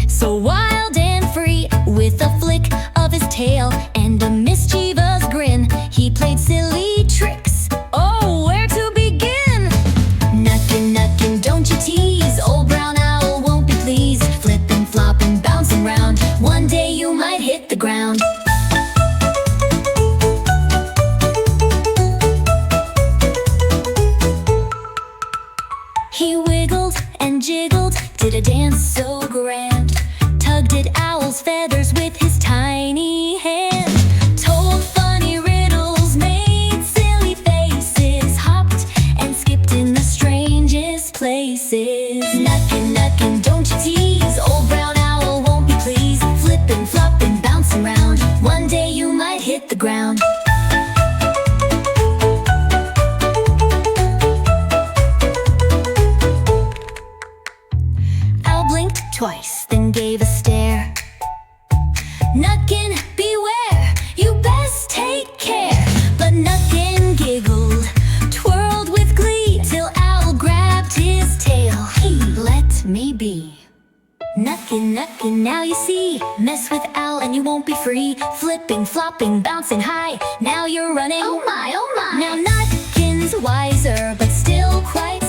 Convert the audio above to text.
so wild and free. With a flick of his tail and a mischievous grin, he played silly tricks. Oh, where to begin? Nutkin, Nutkin, don't you tease. Old brown owl won't be pleased. Flipping, flopping, bouncing round. One day you might hit the ground. He wiggled and jiggled, did a dance so grand, tugged at owl's feathers with his tiny hand, told funny riddles, made silly faces, hopped and skipped in the strangest places. Nutkin, Nutkin, don't you tease. Old brown owl won't be pleased. Flipping, flopping, bouncing round. One day you might hit the ground. Blinked twice, then gave a stare. Nutkin, beware, you best take care. But Nutkin giggled, twirled with glee, till Owl grabbed his tail. He let me be. Nutkin, Nutkin, now you see. Mess with Owl and you won't be free. Flipping, flopping, bouncing high, now you're running. Oh my, oh my. Now Nutkin's wiser, but still quite